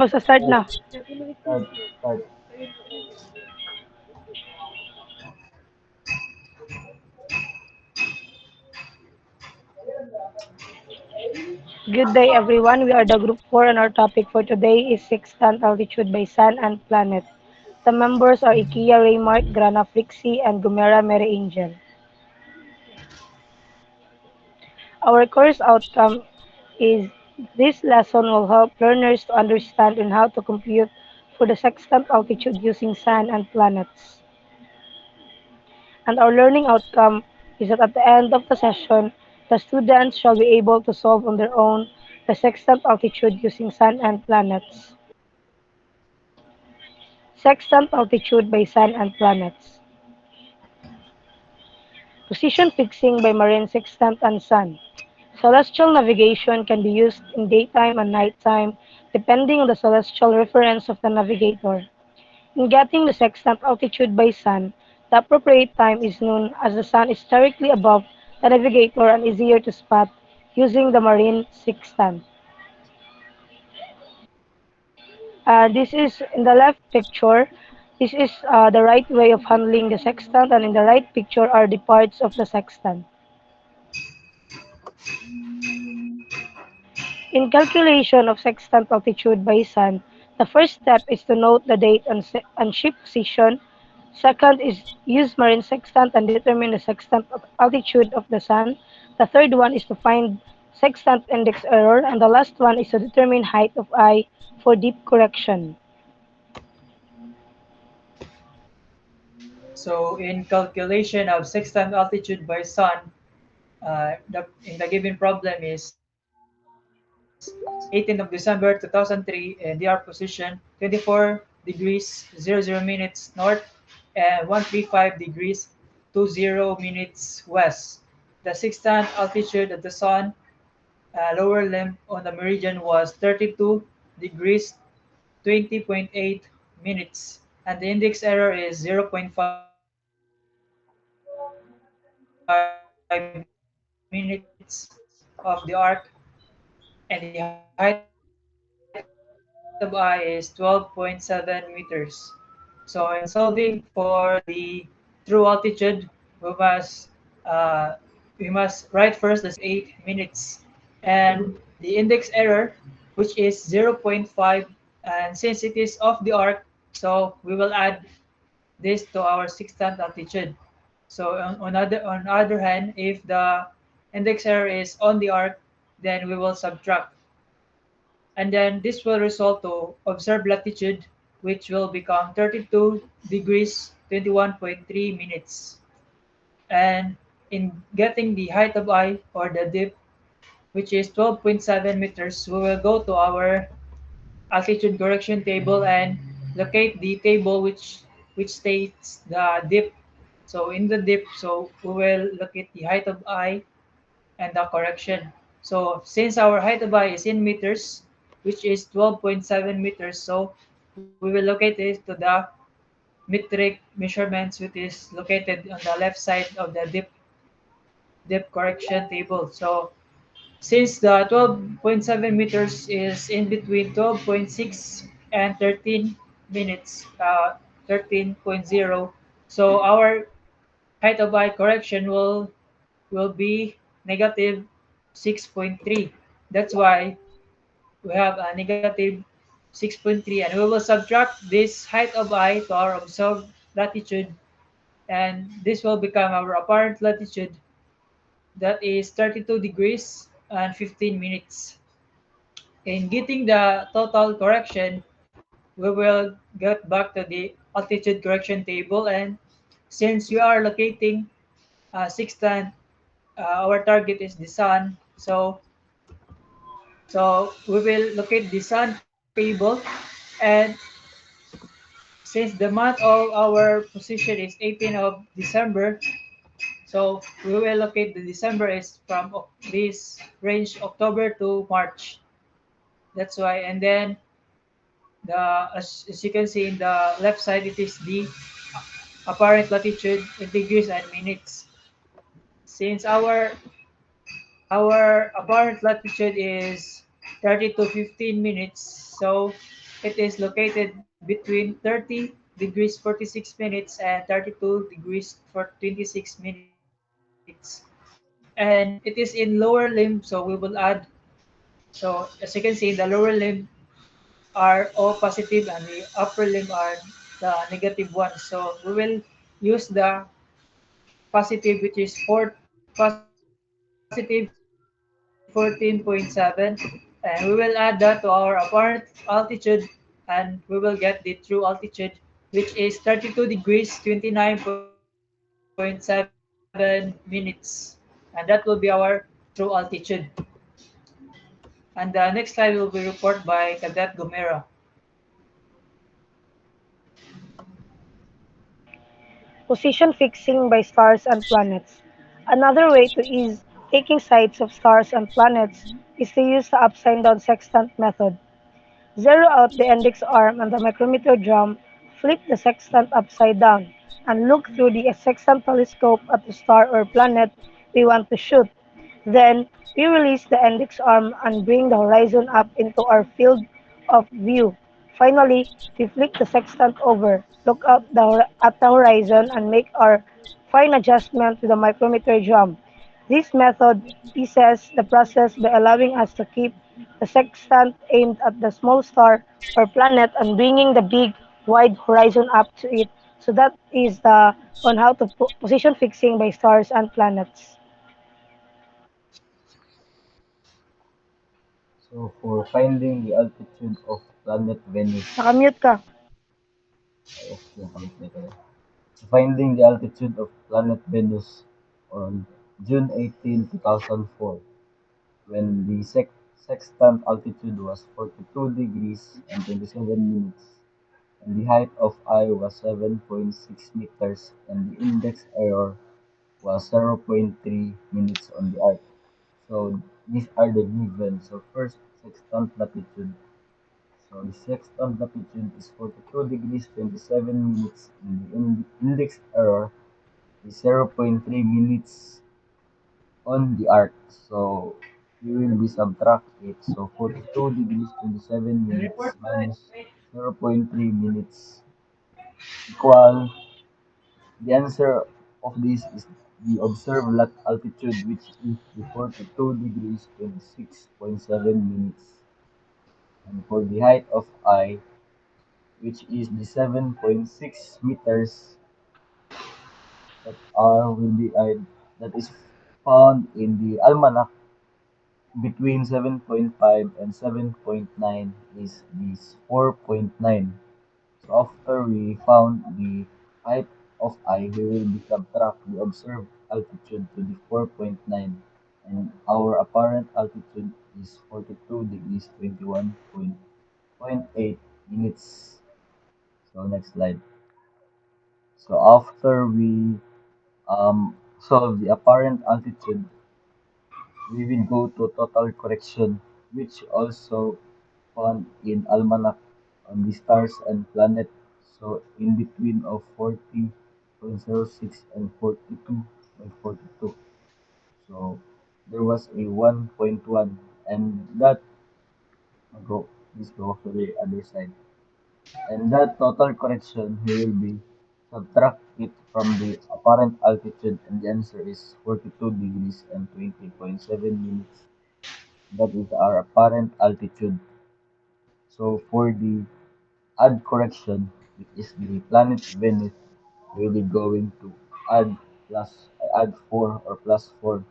Magsa-start na. Start. Good day, everyone. We are the Group 4, and our topic for today is sextant altitude by sun and planet. The members are Ikia Raymart, Grana Frixie, and Gumera Mere Angel. Our course outcome is this lesson will help learners to understand and how to compute for the sextant altitude using sun and planets. And our learning outcome is that at the end of the session, the students shall be able to solve on their own the sextant altitude using sun and planets. Sextant altitude by sun and planets. Position fixing by marine sextant and sun. Celestial navigation can be used in daytime and nighttime depending on the celestial reference of the navigator. In getting the sextant altitude by sun, the appropriate time is known as the sun is directly above the navigator and easier to spot using the marine sextant. This is in the left picture. This is the right way of handling the sextant, and in the right picture are the parts of the sextant. In calculation of sextant altitude by sun, the first step is to note the date and ship position. Second is use marine sextant and determine the sextant altitude of the sun. The third one is to find sextant index error, and the last one is to determine height of eye for deep correction. So in calculation of sextant altitude by sun, in the given problem is 18th of December 2003, and they are positioned 24°00' north and 135°20' west. The sextant altitude of the sun lower limb on the meridian was 32 degrees 20.8 minutes, and the index error is 0.5 minutes of the arc, and the height of eye is 12.7 meters. So in solving for the true altitude, we must we must write first the sextant altitude is 8 minutes, and the index error, which is 0.5, and since it is off the arc, so we will add this to our sextant altitude. So on other hand, if the index error is on the arc, then we will subtract, and then this will result to observed latitude, which will become 32 degrees 21.3 minutes. And in getting the height of eye or the dip, which is 12.7 meters, we will go to our altitude correction table and locate the table which states the dip. So in the dip, so we will locate the height of eye and the correction. So since our height of eye is in meters, which is 12.7 meters, so we will locate it to the metric measurements, which is located on the left side of the dip correction table. So since the 12.7 meters is in between 12.6 and 13 minutes, 13.0, so our height of eye correction will be negative 6.3. That's why we have a negative 6.3, and we will subtract this height of eye to our observed latitude, and this will become our apparent latitude, that is 32 degrees and 15 minutes. In getting the total correction, we will get back to the altitude correction table, and since we are locating sextant, our target is the sun, so we will locate the sun table, and since the month of our position is 18th of December, so we will locate the December is from this range October to March. That's why, and then as you can see in the left side, it is the apparent latitude in degrees and minutes. Since our apparent latitude is 30 to 15 minutes, so it is located between 30 degrees 46 minutes and 32 degrees for 26 minutes. And it is in lower limb, so we will add, so as you can see, the lower limb are O positive and the upper limb are the negative ones. So we will use the positive, which is positive 14.7, and we will add that to our apparent altitude, and we will get the true altitude, which is 32 degrees 29.7 minutes, and that will be our true altitude. And the next slide will be report by Cadet Gomera. Position fixing by stars and planets. Another way to ease taking sights of stars and planets is to use the upside down sextant method. Zero out the index arm and the micrometer drum, flip the sextant upside down, and look through the sextant telescope at the star or planet we want to shoot. Then, we release the index arm and bring the horizon up into our field of view. Finally, we flip the sextant over, look at the horizon, and make our fine adjustment with the micrometer drum. This method eases the process by allowing us to keep the sextant aimed at the small star or planet and bringing the big, wide horizon up to it. So that is the on how to position fixing by stars and planets. So for finding the altitude of planet Venus, Nakamute ka. okay, finding the altitude of planet Venus on June 18, 2004, when the sextant altitude was 42 degrees and 27 minutes, and the height of I was 7.6 meters, and the index error was zero point 0.3 minutes on the Earth. So these are the given. So first, sextant latitude. So the sextant latitude is 42 degrees 27 minutes, and the index error is zero point 0.3 minutes on the arc. So we will be subtract it. So 42 degrees 27 minutes minus zero point 0.3 minutes equal, the answer of this is the observed altitude, which is the 42 degrees 26.7 minutes. And for the height of I, which is the 7.6 meters, that R will be that is found in the almanac between 7.5 and 7.9 is this 4.9. So after we found the height of I, we will be subtract the observed altitude to the 4.9, and our apparent altitude is 42 degrees 21.8 minutes. So next slide. So after we solve the apparent altitude, we will go to total correction, which also found in almanac on the stars and planet. So in between of 40.06 and 42.42. So there was a 1.1, and that go please go to the other side. And that total correction we will be subtract it from the apparent altitude, and the answer is 42 degrees and 20.7 minutes. That is our apparent altitude. So for the add correction, which is the planet Venus, we'll be going to add add 4 or plus 4,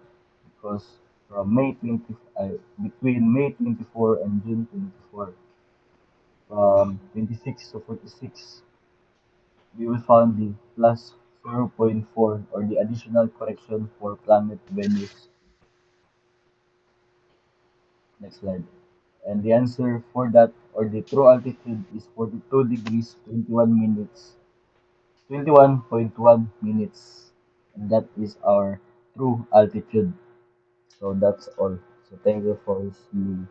because from between May 24 and June 24, from 26 to 46, we will find the plus zero point 0.4, or the additional correction for planet Venus. Next slide. And the answer for that, or the true altitude, is 42 degrees 21.1 minutes. And that is our true altitude. So that's all. So thank you for listening.